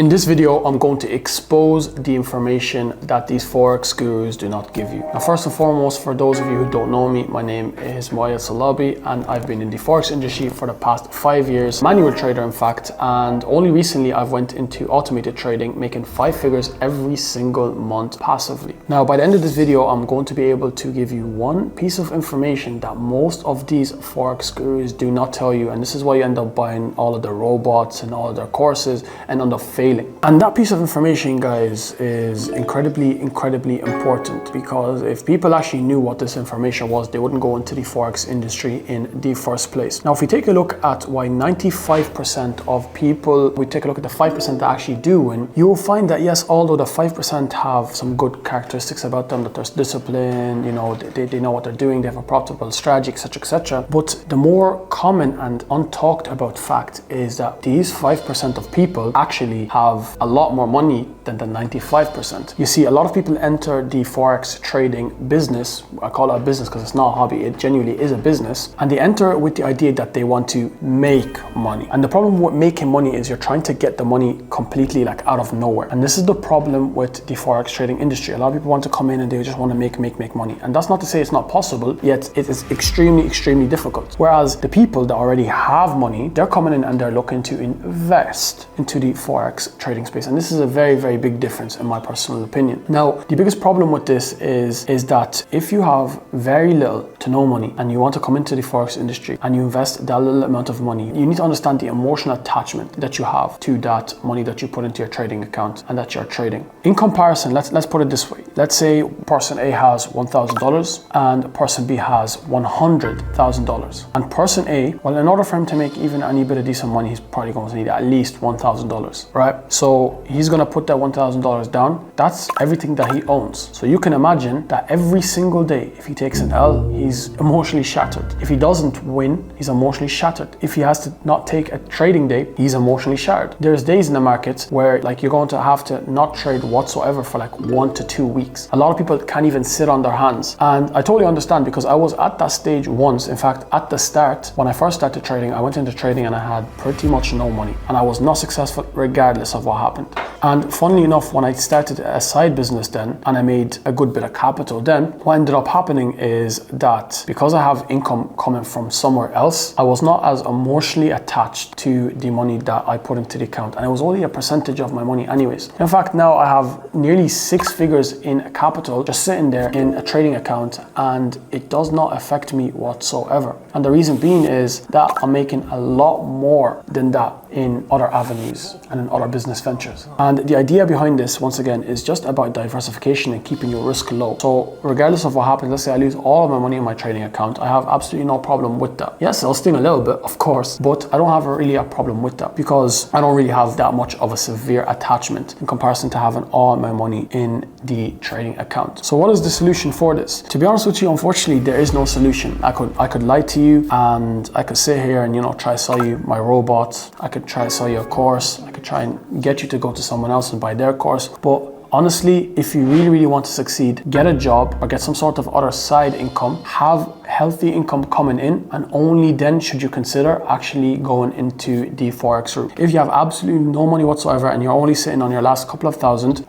In this video, I'm going to expose the information that these Forex gurus do not give you. Now, first and foremost, for those of you who don't know me, my name is Moya Salabi and I've been in the Forex industry for the past 5 years, manual trader in fact, and only recently I've went into automated trading, making 5 figures every single month passively. Now, by the end of this video, I'm going to be able to give you one piece of information that most of these Forex gurus do not tell you, and this is why you end up buying all of their robots and all of their courses and end up failing. And that piece of information, guys, is incredibly important, because if people actually knew what this information was, they wouldn't go into the Forex industry in the first place. Now, if we take a look at why 95% of people, we take a look at the 5% that actually do win, you will find that yes, although the 5% have some good characteristics about them, that there's discipline, you know, they know what they're doing, they have a profitable strategy, etc. But the more common and untalked about fact is that these 5% of people actually have a lot more money than the 95%. You see, a lot of people enter the Forex trading business. I call it a business because it's not a hobby, it genuinely is a business, and they enter with the idea that they want to make money. And the problem with making money is you're trying to get the money completely like out of nowhere. And this is the problem with the Forex trading industry. A lot of people want to come in and they just want to make money. And that's not to say it's not possible, yet it is extremely difficult. Whereas the people that already have money, they're coming in and they're looking to invest into the Forex trading space. And this is a very big difference in my personal opinion. Now, the biggest problem with this is that if you have very little to no money and you want to come into the Forex industry and you invest that little amount of money, you need to understand the emotional attachment that you have to that money that you put into your trading account and that you're trading. In comparison, let's put it this way. Let's say person A has $1,000 and person B has $100,000. And person A, well, in order for him to make even any bit of decent money, he's probably going to need at least $1,000, right? So he's going to put that $1,000 down. That's everything that he owns. So you can imagine that every single day, if he takes an L, he's emotionally shattered. If he doesn't win, he's emotionally shattered. If he has to not take a trading day, he's emotionally shattered. There's days in the market where like you're going to have to not trade whatsoever for like 1 to 2 weeks. A lot of people can't even sit on their hands. And I totally understand, because I was at that stage once. In fact, at the start, when I first started trading, I went into trading and I had pretty much no money. And I was not successful regardless of what happened. And funnily enough, when I started a side business then, and I made a good bit of capital then, what ended up happening is that because I have income coming from somewhere else, I was not as emotionally attached to the money that I put into the account. And it was only a percentage of my money anyways. In fact, now I have nearly 6 figures in capital just sitting there in a trading account, and it does not affect me whatsoever. And the reason being is that I'm making a lot more than that in other avenues and in other business ventures. And the idea behind this, once again, is just about diversification and keeping your risk low. So regardless of what happens, let's say I lose all of my money in my trading account, I have absolutely no problem with that. Yes, I'll sting a little bit, of course, but I don't have really a problem with that, because I don't really have that much of a severe attachment in comparison to having all my money in the trading account. So what is the solution for this? To be honest with you, unfortunately, there is no solution. I could lie to you and I could sit here and, you know, try to sell you my robot. I could try to sell you a course. I could try and get you to go to someone else and buy their course. But honestly, if you really want to succeed, get a job or get some sort of other side income, have healthy income coming in, and only then should you consider actually going into the Forex route. If you have absolutely no money whatsoever and you're only sitting on your last couple of thousand,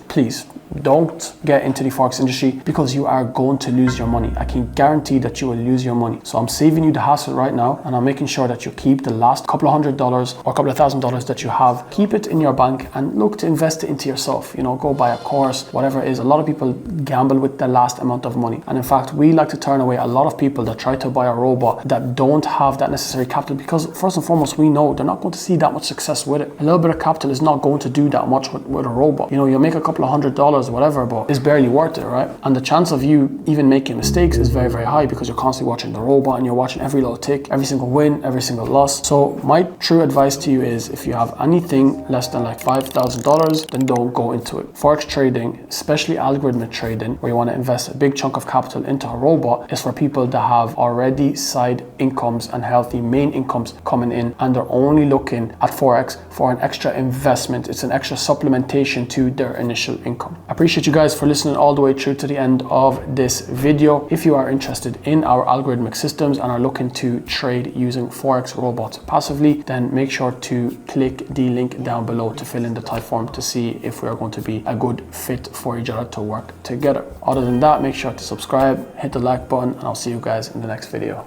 please don't get into the Forex industry, because you are going to lose your money. I can guarantee that you will lose your money. So I'm saving you the hassle right now, and I'm making sure that you keep the last couple of $100 or couple of $1,000 that you have, keep it in your bank and look to invest it into yourself. You know, go buy a course, whatever it is. A lot of people gamble with the last amount of money. And in fact, we like to turn away a lot of people that try to buy a robot that don't have that necessary capital, because first and foremost, we know they're not going to see that much success with it. A little bit of capital is not going to do that much with a robot. You know, you'll make a couple of $100, whatever, but it's barely worth it, right? And the chance of you even making mistakes is very high, because you're constantly watching the robot and you're watching every little tick, every single win, every single loss. So my true advice to you is, if you have anything less than like $5,000, then don't go into it. Forex trading, especially algorithmic trading, where you want to invest a big chunk of capital into a robot, is for people that have already side incomes and healthy main incomes coming in, and they're only looking at Forex for an extra investment. It's an extra supplementation to their initial income. I appreciate you guys for listening all the way through to the end of this video. If you are interested in our algorithmic systems and are looking to trade using Forex robots passively, then make sure to click the link down below to fill in the type form to see if we are going to be a good fit for each other to work together. Other than that, make sure to subscribe, hit the like button, and I'll see you guys in the next video.